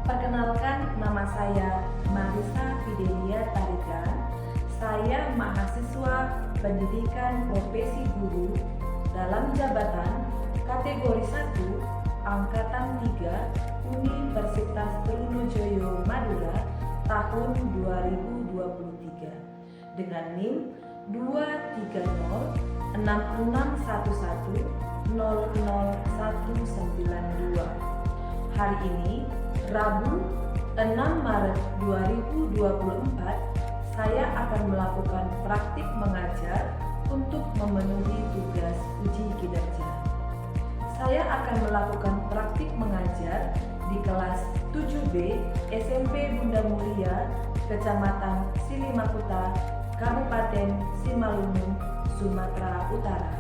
Perkenalkan, nama saya Marisa Fidelia Tarigan. Saya mahasiswa pendidikan profesi guru dalam jabatan kategori 1 Angkatan 3 Universitas Trunojoyo Madura tahun 2023 dengan NIM 2306611000192. Hari ini, Rabu 6 Maret 2024, saya akan melakukan praktik mengajar untuk memenuhi tugas uji kinerja. Saya akan melakukan praktik mengajar di kelas 7B SMP Bunda Mulia, Kecamatan Silimakuta, Kabupaten Simalungun, Sumatera Utara.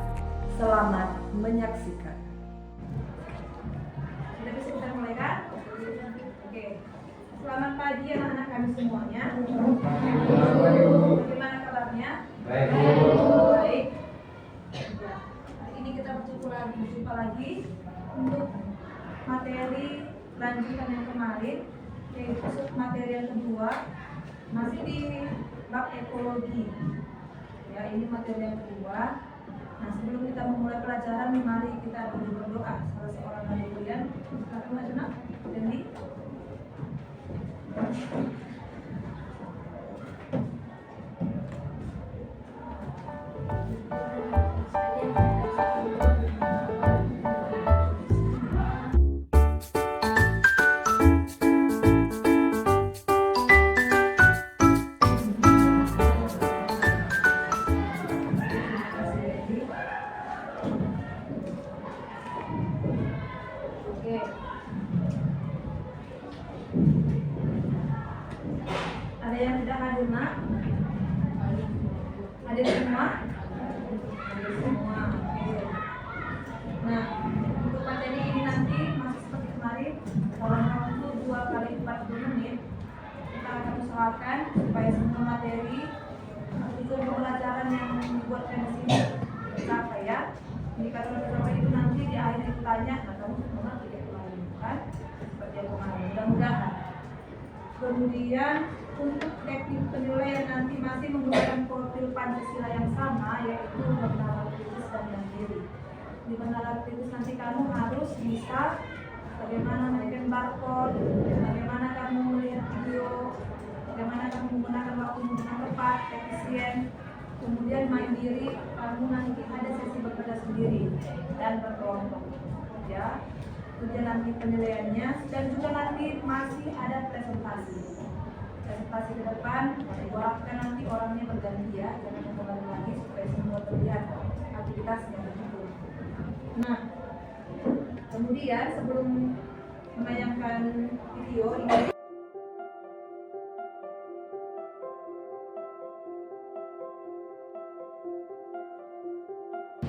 Selamat menyaksikan. Sudah bisa kita mulai kan? Oke. Selamat pagi anak-anak kami semuanya. Bagaimana kabarnya? Baik. Baik. Hari ini kita berjumpa lagi untuk materi lanjutan yang kemarin, yaitu materi yang kedua, masih di bab ekologi. Ya, ini materi yang kedua. Nah, sebelum kita memulai pelajaran, mari kita berdoa. Salah seorang dari kalian, silakan Ajuna, Dendi. Oke. Ada yang tidak hadir, Nak? Hadir semua? Hadir semua. Oke. Nah, untuk materi ini nanti masih seperti kemarin, dalam waktu 2 kali 40 menit, kita akan usahakan supaya semua materi atau pembelajaran yang dibuatkan di sini tercapai ya. Indikator tercapai itu nanti di akhir ditanya, nah kamu semua tidak kemarin bukan? Seperti yang kemarin, mudah-mudahan. Kemudian untuk teknik penilaian nanti masih menggunakan profil Pancasila yang sama, yaitu bernalar kritis dan mandiri. Di bernalar kritis nanti kamu harus bisa bagaimana menekan barcode, bagaimana kamu melihat video, bagaimana kamu menggunakan waktu yang tepat, efisien. Kemudian mandiri, kamu nanti ada sesi bekerja sendiri dan berkelompok, ya. Kemudian nanti penilaiannya dan juga nanti masih ada presentasi ke depan. Diharapkan nanti orangnya berganti ya, jangan kembali lagi supaya semua terlihat aktivitasnya begitu. Nah, kemudian sebelum menayangkan video ini,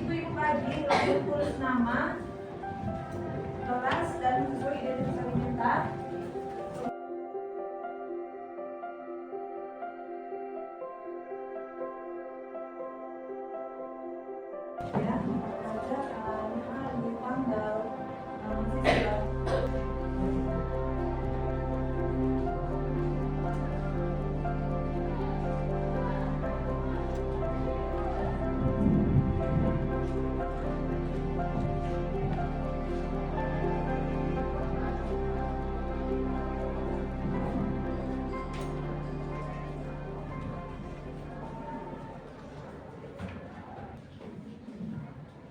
Ibu pagi lalu tulis nama, kelas dan unsur identitas alimenter. Ya, ada hari, tanggal, nama siswa.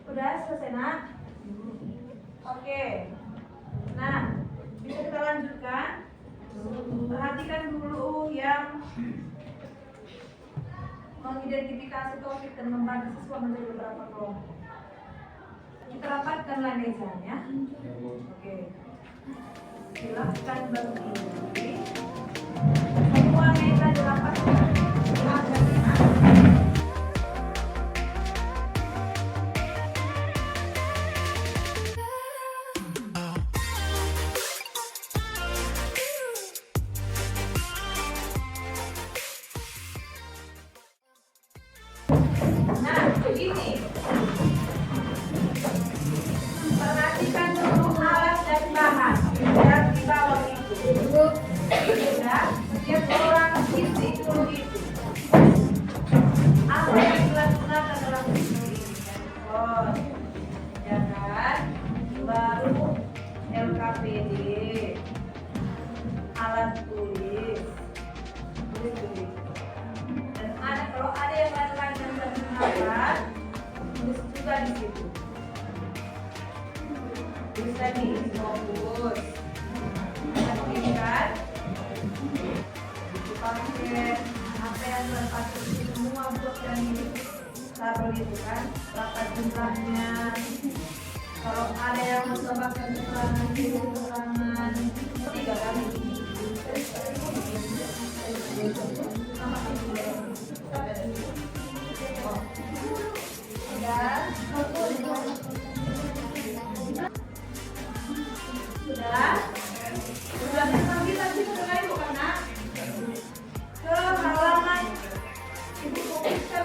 Udah selesai, Nak? Oke. Nah, bisa kita lanjutkan. Perhatikan dulu yang mengidentifikasi topik dan membagi siswa menjadi beberapa kelompok. Kita rapatkanlah mejanya. Oke. Silakan berdiri. Semua meja dirapatkan. Silakan. Nah, begini. Perhatikan dulu alat dan bahan yang di bawah itu. Setiap orang itu apa yang dilakukan dalam hidup ini? Handphone, ya kan? Baru LKPD, alat tulis, dan kalau ada yang lain-lain yang terdengar, tulis juga di situ. Bisa nih, fokus. Kan? Pakai apa yang terpakai semua blok yang ini taruh itu kan, berapa jumlahnya. Kalau ada yang menambahkan keterangan, keterangan 3 kali. Sudah dipanggil lagi mulai bukan nak? Ke halaman ibu komputer.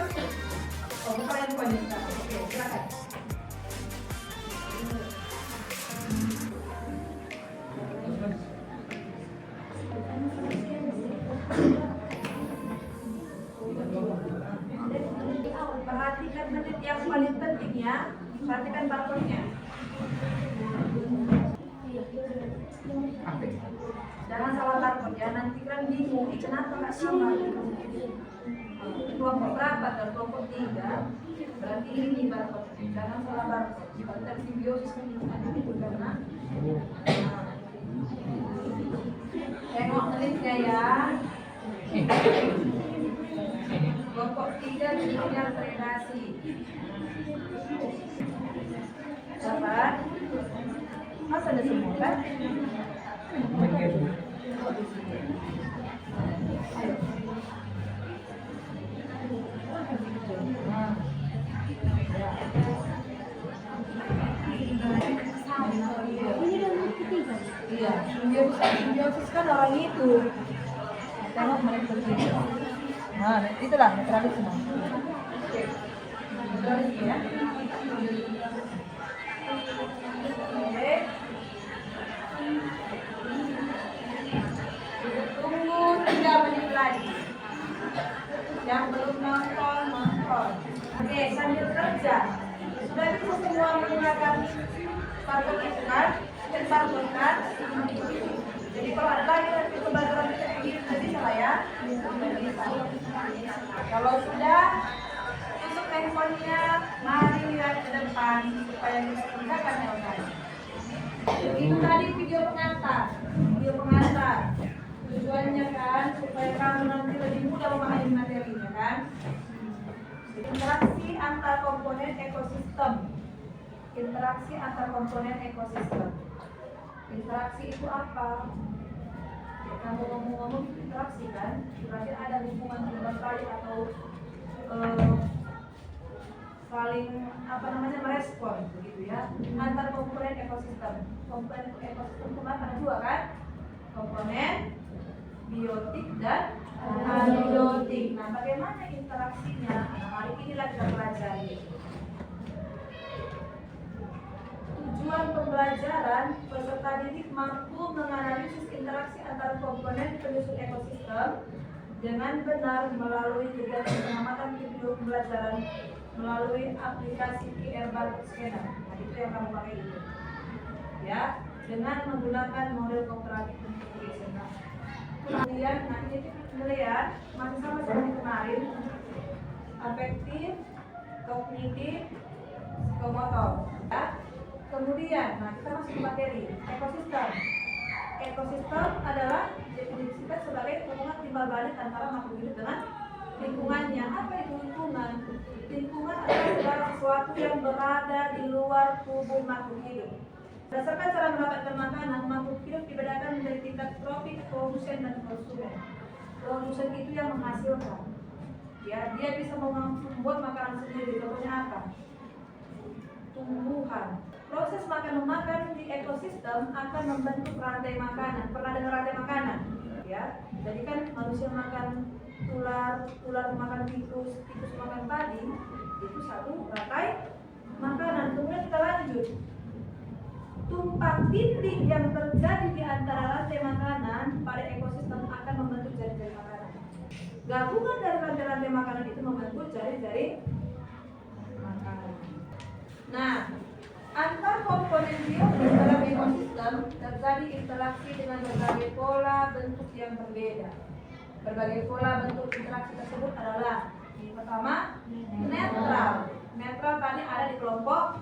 Oh, bukan yang komputer. Oke, silakan. Perhatikan menit yang paling penting ya. Perhatikan barcode-nya. Jangan salah barcode ya, nanti kan bingung kenapa nggak sama. Kelompok berapa? Kelompok 3. Berarti ini barcode. Jangan salah barcode. Kalau video itu karena tengok menitnya ya. Kelompok 3 bentuknya gradasi. Dapat? Masa ada semua kan? Iya, simbiosis kan orang itu. Tengok mereka begini. Nah, itulah netralisme. Oke. Netralisme ya. Oke. Tunggu 3 menit lagi. Yang belum nonton. Oke, sambil kerja. Sudah bisa semua menggunakan barcode itu kan? Barcode kan? Jadi kalau ada lagi nanti pembelajaran tadi salah ya. Kalau sudah tutup handphonenya, mari lihat ke depan supaya kita kerjakan yang lain. Itu tadi video pengantar. Tujuannya kan supaya kamu nanti lebih mudah memahami materinya kan. Interaksi antar komponen ekosistem. Interaksi itu apa? Ya, kamu ngomong-ngomong interaksi kan, berarti ada hubungan terbalik atau saling merespon begitu ya antar komponen ekosistem. Komponen ekosistem itu ada 2 kan? Komponen biotik dan abiotik. Nah, bagaimana interaksinya? Nah, hari inilah kita pelajari. Tujuan pembelajaran, peserta didik mampu menganalisis interaksi antara komponen penyusun ekosistem dengan benar melalui kegiatan pengamatan video pembelajaran melalui aplikasi QR barcode scanner. Nah, itu yang kamu pakai itu. Ya, dengan menggunakan model kooperatif communication. Kemudian, nah ini melihat masih sama seperti kemarin, afektif, kognitif, psikomotor. Ya. Kemudian, nah kita masuk ke materi ekosistem. Ekosistem adalah definisikan sebagai hubungan timbal balik antara makhluk hidup dengan lingkungannya. Apa itu lingkungan? Lingkungan adalah segala sesuatu yang berada di luar tubuh makhluk hidup. Berdasarkan cara mendapatkan makanan, makhluk hidup dibedakan menjadi tingkat tropik, produsen, dan konsumen. Produsen itu yang menghasilkan. Ya, dia bisa membuat makanan sendiri. Contohnya apa? Tumbuhan. Proses makan-memakan di ekosistem akan membentuk rantai makanan. Pernah dengar rantai makanan? Ya, jadi kan manusia makan ular makan tikus makan padi, itu satu rantai makanan. Kemudian kita lanjut. Tumpang tindih yang terjadi di antara rantai makanan pada ekosistem akan membentuk jari-jari makanan. Gabungan dari rantai-rantai makanan itu membentuk jari-jari makanan. Nah, antar komponen biotis dalam ekosistem terjadi interaksi dengan berbagai pola bentuk yang berbeda. Berbagai pola bentuk interaksi tersebut adalah yang pertama, netral. Netral tadi ada di kelompok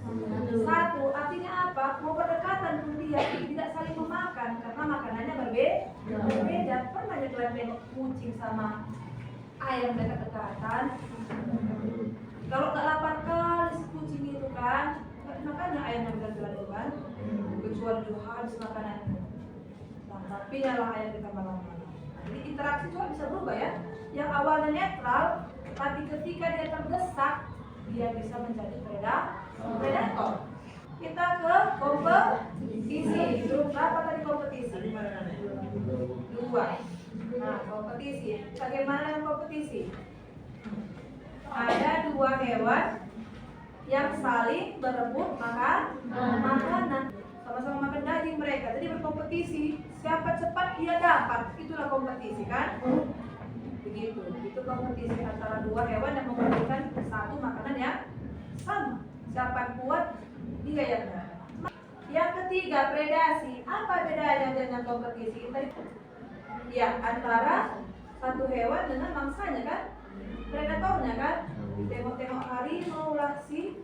1. Artinya apa? Mau berdekatan pun dia tidak saling memakan karena makanannya berbeda. Pernah ya kalian tengok kucing sama ayam dekat-dekatan? Kalau nggak lapar kali si kucing itu kan, makanya ayamnya berdekat kan, kecuali dia habis makanannya. Nah, tapi nyala ayam kita malam-malam. Jadi interaksi itu bisa berubah ya. Yang awalnya netral, tapi ketika dia terdesak, dia bisa menjadi predator. Kita ke kompetisi. Grup berapa tadi kompetisi? 2. Nah, kompetisi. Bagaimana dengan kompetisi? Ada 2 hewan yang saling berebut makanan. Sama-sama makan daging mereka. Jadi berkompetisi. Siapa cepat dia dapat. Itulah kompetisi kan? Begitu. Itu kompetisi antara 2 hewan yang membutuhkan satu makanan yang sama. Siapa kuat dia yang dapat. Yang ketiga, predasi. Apa bedanya dengan kompetisi? Ya, antara satu hewan dengan mangsanya kan? Predatornya kan? Tengok-tengok harimau lah si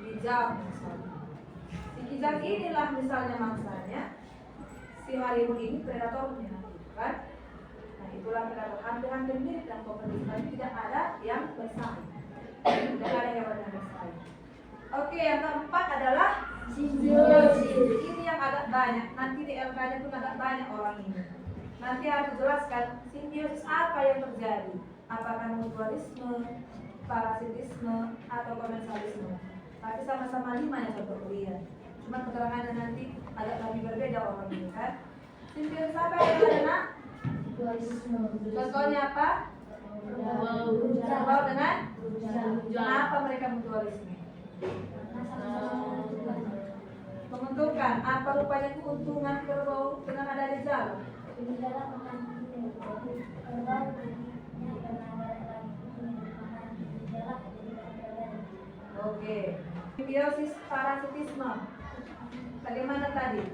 kijang misalnya. Si kijang inilah misalnya mangsanya. Si harimau ini predatornya kan? Nah, itulah predator. Hampir-hampir mirip dan kompetisi, tapi tidak ada yang bersaing. Tidak ada hewan yang bersaing. Oke, yang keempat adalah simbiosis. Ini yang agak banyak. Nanti di LK-nya pun agak banyak orang ini. Nanti harus jelaskan simbiosis apa yang terjadi. Apakah mutualisme, parasitisme, atau komensalisme. Tapi sama-sama 5 yang contoh kuliah. Cuma keterangannya nanti agak lebih berbeda orang ini kan. Simbiosis apa yang ada nak? Contohnya apa? Kerbau dengan? Kenapa mereka mutualisme? Menguntungkan. Apa rupanya keuntungan kerbau dengan adanya jalan? Oke. Simbiosis parasitisme. Bagaimana tadi?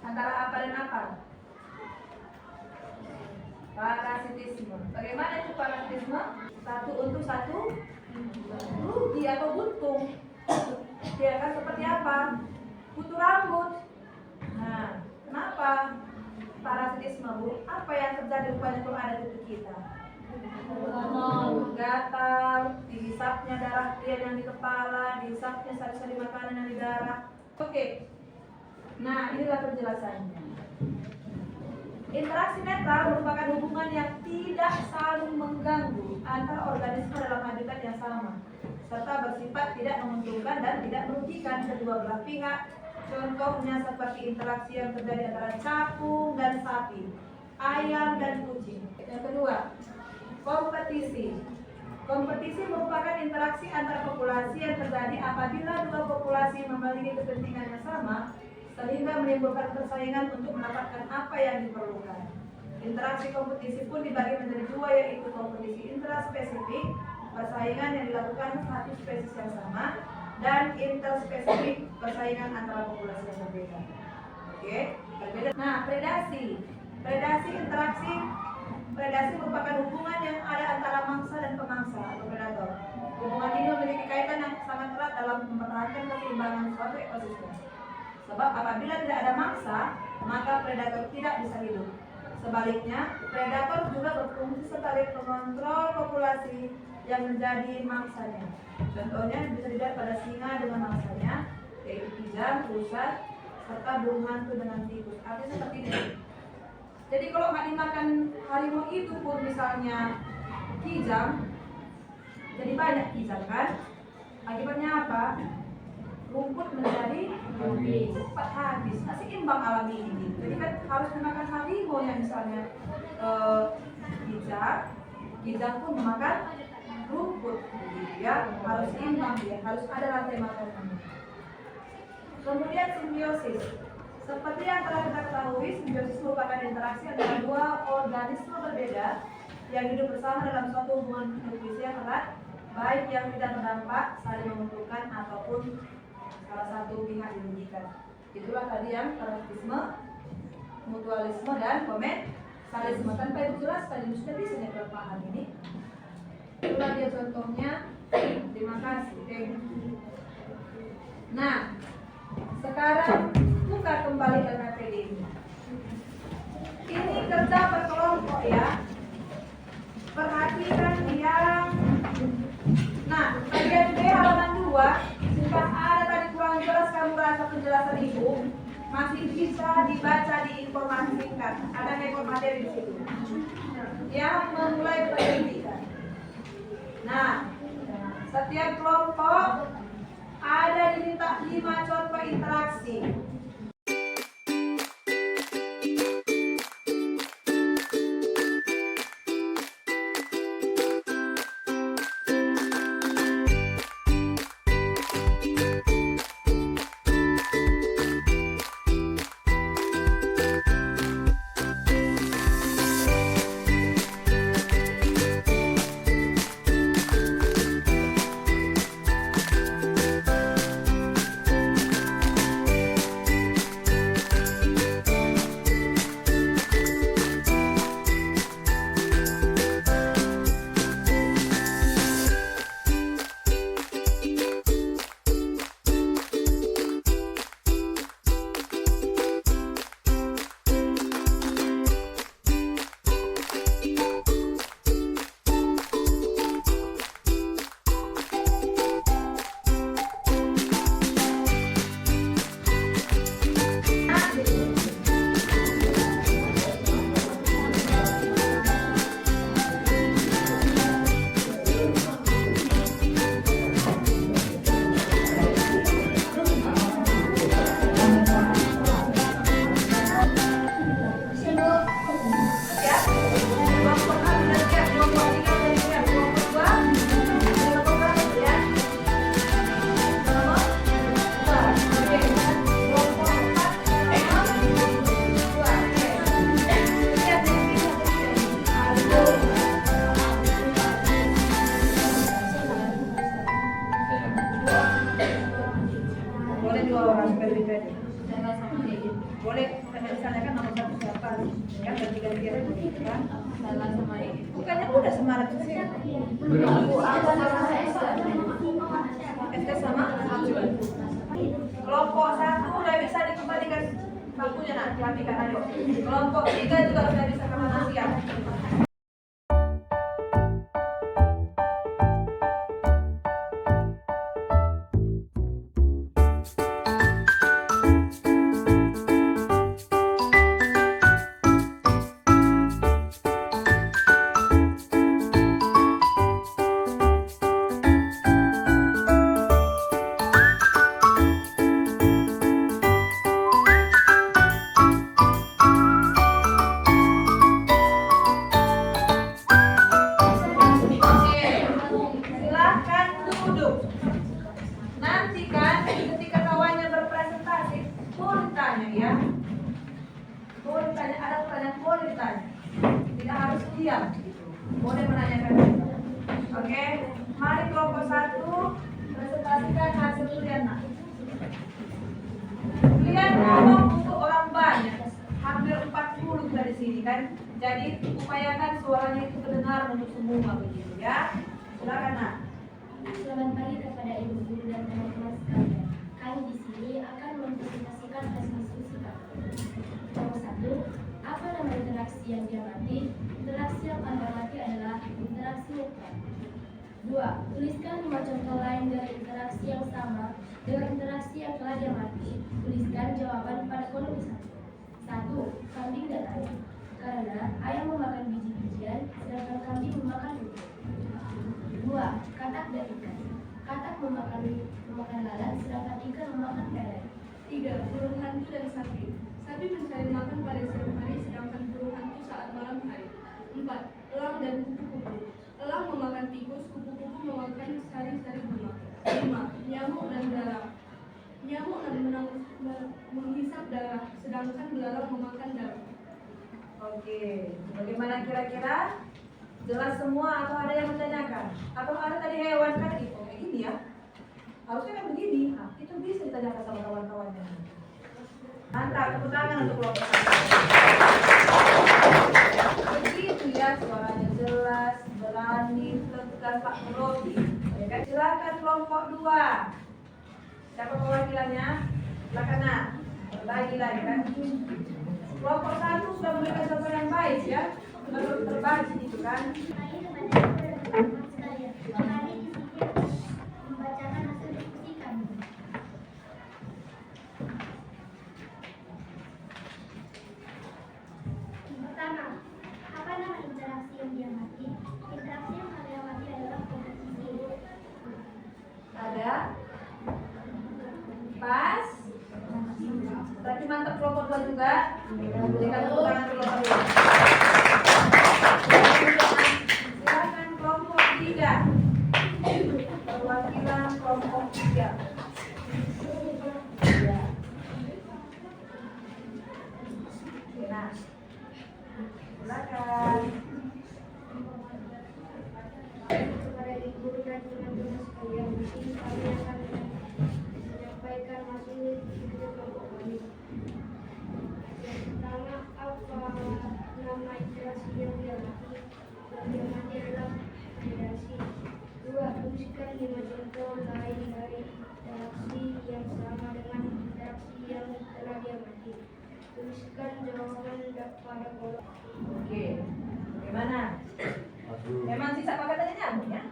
Antara apa dan apa? Parasitisme. Bagaimana itu parasitisme? Satu untuk satu rugi atau buntung. Dia kan seperti apa? Kutu rambut. Nah, kenapa parasitisme, Bu? Apa yang terjadi rupanya kalau ada kutu kita? Gatal, dihisapnya darah dia yang di kepala, dihisapnya sari-sari makanan yang di darah. Oke. Nah, inilah penjelasannya. Interaksi netral merupakan hubungan yang tidak saling mengganggu antara organisme dalam habitat yang sama, serta bersifat tidak menguntungkan dan tidak merugikan kedua belah pihak. Contohnya seperti interaksi yang terjadi antara capung dan sapi, ayam dan kucing. Yang kedua, kompetisi. Kompetisi merupakan interaksi antar populasi yang terjadi apabila dua populasi memiliki kepentingan yang sama, sehingga menimbulkan persaingan untuk mendapatkan apa yang diperlukan. Interaksi kompetisi pun dibagi menjadi 2, yaitu kompetisi intraspesifik, persaingan yang dilakukan satu spesies yang sama, dan interspesifik, persaingan antara populasi yang berbeda. Oke, berbeda. Nah, predasi. Predasi merupakan hubungan yang ada antara mangsa dan pemangsa atau predator. Hubungan ini memiliki kaitan yang sangat erat dalam mempertahankan keseimbangan suatu ekosistem. Sebab apabila tidak ada mangsa, maka predator tidak bisa hidup. Sebaliknya, predator juga berfungsi sebagai pengontrol populasi yang menjadi mangsanya. Contohnya bisa dilihat pada singa dengan mangsanya, yaitu kijang, rusa, serta burung hantu dengan tikus. Artinya seperti ini. Jadi kalau nggak dimakan harimau itu pun misalnya kijang, jadi banyak kijang kan? Akibatnya apa? Rumput menjadi cepat habis, masih imbang alami ini. Jadi kan harus memakan harimau yang misalnya kijang pun memakan rumput, ya harus imbang dia, harus ada rantai makanan. Kemudian simbiosis. Seperti yang telah kita ketahui, simbiosis merupakan interaksi antara dua organisme berbeda yang hidup bersama dalam suatu hubungan nutrisi yang erat, baik yang tidak berdampak, saling menguntungkan ataupun salah satu pihak dirugikan. Itulah tadi yang parasitisme, mutualisme, dan komensalisme. Tanpa itu jelas, tadi sudah bisa dipahami ini. Itulah dia contohnya. Terima kasih. Nah, sekarang buka kembali LPPD ini. Ini kerja berkelompok ya. Perhatikan yang bagian B halaman 2. Jika ada tadi kurang jelas kamu rasa penjelasan ibu, masih bisa dibaca di informasi singkat. Ada rekor materi di situ yang memulai penyelidikan. Nah, setiap kelompok ada diminta 5 contoh interaksi. Boleh misalnya kan nomor 1 siapa ya, ganti-gantian begitu kan. Salah sama ini. Bukannya udah semarat sih. SK sama kelompok 1 udah bisa dikembalikan bakunya, nak perhatikan ayo. Kelompok 3 juga sudah bisa kematian. Boleh menanyakan juga. Oke, mari kelompok 1 presentasikan hasil kuliah. Kalian ngomong untuk orang banyak, hampir 40 dari sini kan. Jadi upayakan suaranya itu terdengar untuk semua begitu ya. Silakan nak. Selamat pagi kepada ibu guru dan teman-teman sekalian. Kami di sini akan mempresentasikan hasil diskusi kami. Nomor 1, apa nama interaksi yang diamati? Interaksi yang kami amati adalah interaksi netral. 2. Tuliskan 5 contoh lain dari interaksi yang sama dengan interaksi yang telah diamati. Tuliskan jawaban pada kolom 1. 1. Kambing dan ayam. Karena ayam memakan biji-bijian, sedangkan kambing memakan rumput. 2. Katak dan ikan. Katak memakan lalat, sedangkan ikan memakan lele. 3. Burung hantu dan sapi. Sapi mencari makan pada siang hari, sedangkan burung hantu saat malam hari. 4. Elang dan kupu-kupu. Elang memakan tikus, kupu-kupu memakan sari-sari bunga. 5. Nyamuk dan belalang. Nyamuk dan menghisap darah, sedangkan belalang memakan daun. Oke, bagaimana kira-kira? Jelas semua atau ada yang menanyakan? Atau ada tadi hewan kan itu kayak gini ya? Harusnya kan begini. Nah, itu bisa ditanyakan sama kawan-kawannya. Mantap, tepuk tangan untuk kelompok satu. Begitu ya, suaranya jelas, berani, tegas, tak grogi. Ya kan? Silakan kelompok 2. Siapa perwakilannya? Silakan nak. Berbagi lagi kan? Kelompok 1 sudah memberikan contoh yang baik ya. Sudah berbagi itu kan? Kami kepada teman-teman sekalian, kami di sini membacakan hasil diskusi kami. Pertama, apa nama interaksi yang diamati? Interaksi yang kami amati adalah kompetisi. Ada? Pas? Berarti mantap kelompok 2 juga? Berikan tepuk tangan untuk kelompok 2. Silakan kelompok 3. Perwakilan kelompok 3. Ya. Nah, silakan. Kepada ibu guru dan teman-teman sekalian, di sini kami akan menyampaikan hasil diskusi kelompok kami. Yang pertama, apa nama interaksi yang diamati? Yang diamati adalah interaksi. 2. Tuliskan 5 contoh lain dari interaksi yang sama dengan interaksi yang telah diamati. Tuliskan jawaban pada kolom. Oke. Bagaimana? Memang sisa pakatannya nyambung ya?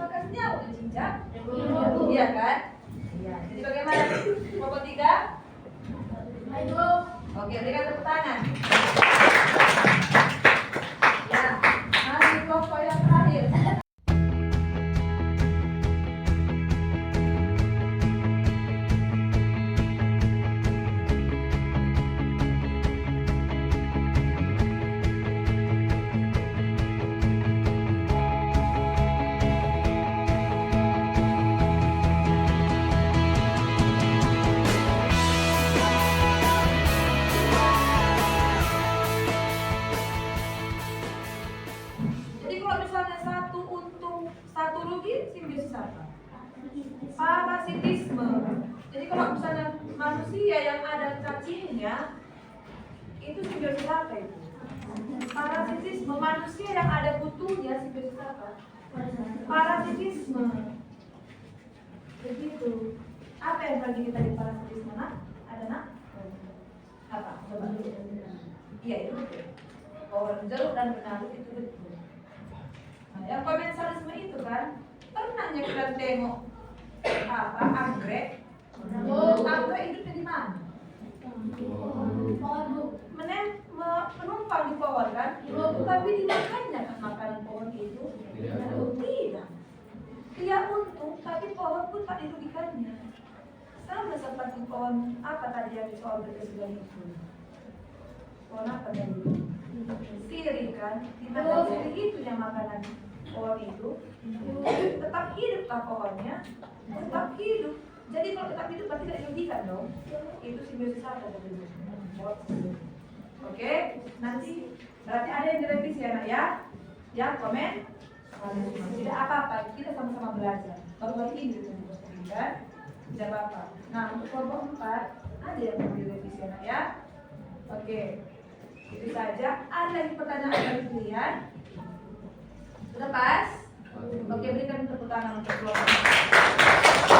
Makan nyamuk ya cincang? Iya kan? Iya. Jadi bagaimana? Kelompok 3? Ayo. Oke, berikan tepuk tangan. Ya, masih kelompok yang terakhir. Jadi kalau misalnya satu untung, satu rugi, simbiosis apa? Parasitisme. Jadi kalau misalnya manusia yang ada cacingnya, itu simbiosis apa itu? Parasitisme. Manusia yang ada kutunya, simbiosis apa? Parasitisme. Begitu. Apa yang bagi kita di parasitisme, nak? Ada nak? Apa? Coba. Iya, itu betul. Pohon jeruk dan benalu itu betul. Nah, yang komensalisme itu kan, pernahnya kita tengok apa anggrek? Anggrek hidupnya di mana? Menumpang di pohon kan? Tapi dimakannya kan makanan pohon itu? Tidak. Dia untung, tapi pohon pun tak dirugikannya. Sama seperti pohon apa tadi yang soal berkesudahan itu? Pohon apa tadi? Sirih kan? Dimakan sirih itu yang makanan pohon itu. Tetap hidup lah pohonnya, tetap hidup. Jadi kalau tetap hidup berarti tidak dirugikan dong. Itu simbiosis apa tadi? Oke, nanti berarti ada yang direvisi ya nak ya? Ya komen. Tidak apa-apa, kita sama-sama belajar. Baru-baru ini kan? Tidak apa-apa. Nah untuk kelompok 4 ada yang mau direvisi ya nak ya? Oke, itu saja. Ada lagi pertanyaan dari kalian? Sudah pas? Oke, berikan tepuk tangan untuk kelompok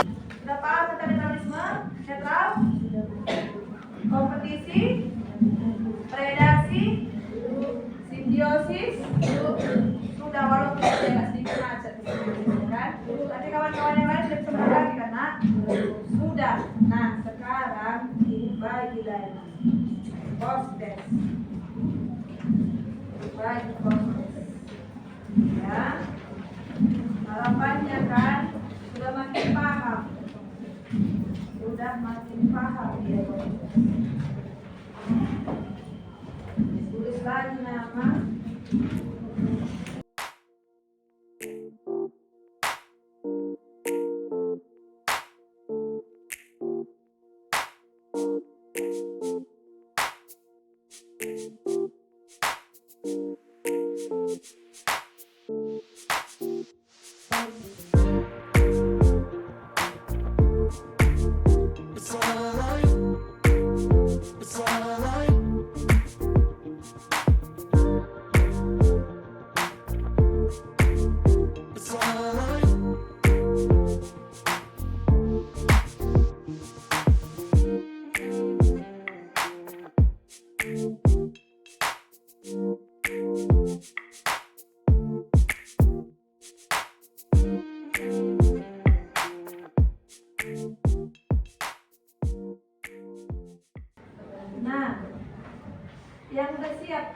4. Sudah paham tentang netralisme, netral, kompetisi, predasi, simbiosis, sudah walaupun agak sedikit macet di sini, kan? Tapi kawan-kawan yang lain sudah bisa lagi karena sudah. Nah, sekarang dibagi lagi post-test, dibagi post-test, ya. Harapannya kan sudah makin paham. Sudah makin paham dia. Tulis lagi nama.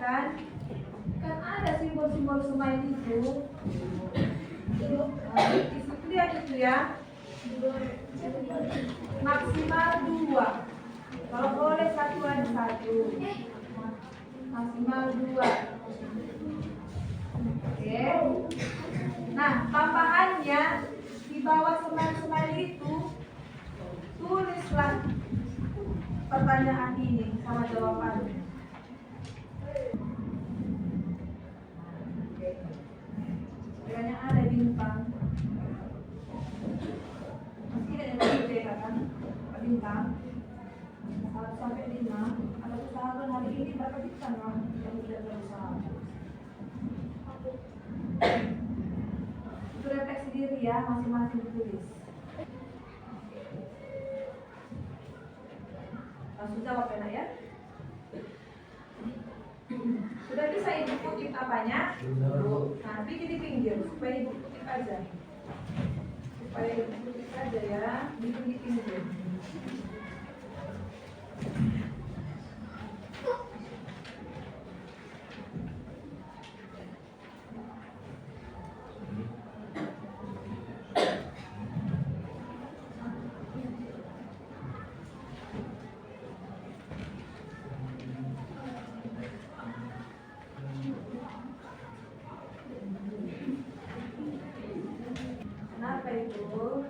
kan? Kan ada simbol-simbol smile itu. Lihat itu ya. Maksimal 2. Kalau boleh satu ada satu. Maksimal 2. Oke. Nah, tambahannya di bawah smile itu tulislah pertanyaan ini sama jawabannya. Kiranya ada bintang. Masih ada yang berbeda kan? Bintang 1 sampai 5. Ada usahakan hari ini berapa bintang lah yang tidak berusaha. Itu refleksi diri ya, masing-masing ditulis. Langsung jawab ya nak ya. Sudah bisa ibu kutip apanya? Nah, bikin di pinggir supaya ibu kutip aja. Supaya ibu kutip aja ya, bikin di pinggir. Kenapa itu?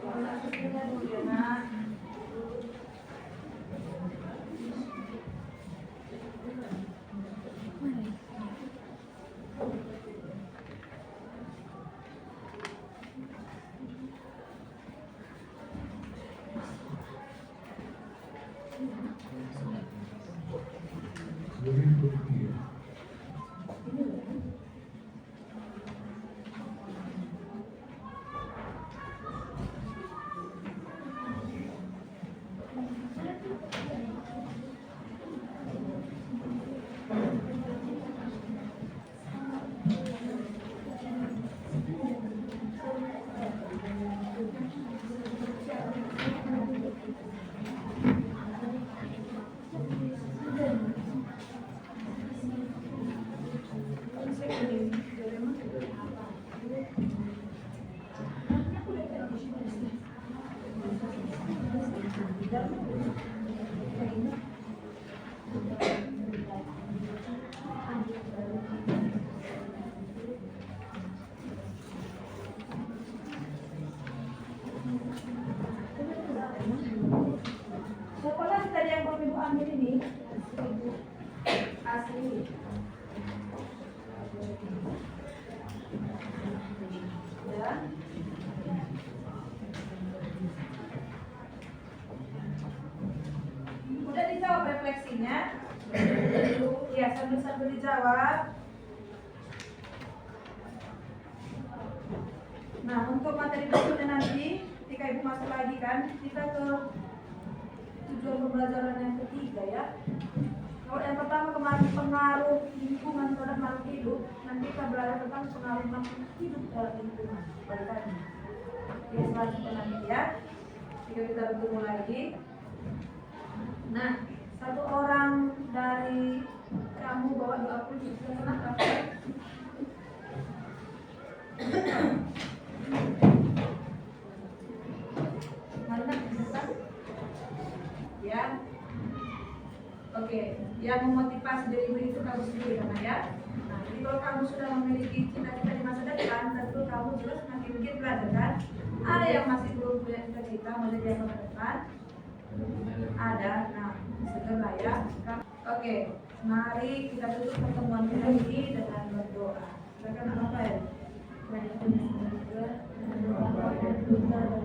Kasusnya dulu ya nak. Sekolah tadi yang belum ibu ambil ini asli. Ya. Udah dijawab refleksinya? Ya, sambil dijawab. Nah, untuk materi berikutnya nanti, ketika ibu masuk lagi kan, kita ke tujuan pembelajaran yang ketiga ya. Kalau yang pertama kemarin pengaruh lingkungan terhadap makhluk hidup, nanti kita belajar tentang pengaruh makhluk hidup terhadap lingkungan. Tadi. Oke, selanjutnya nanti ya. Jika kita bertemu lagi. Nah, satu orang dari kamu bawa 20 juta kenapa? Mana bukan? Ya. Oke, yang memotivasi diri itu kamu sendiri kan ya. Nah, jadi kalau kamu sudah memiliki cita-cita di masa depan, tentu kamu juga semakin giat belajar kan. Ada yang masih belum punya cita-cita mau jadi apa ke depan? Ada. Nah, segera ya. Oke, mari kita tutup pertemuan kita ini dengan berdoa. Silakan apa ya? Banyak juga berdoa dan doa dan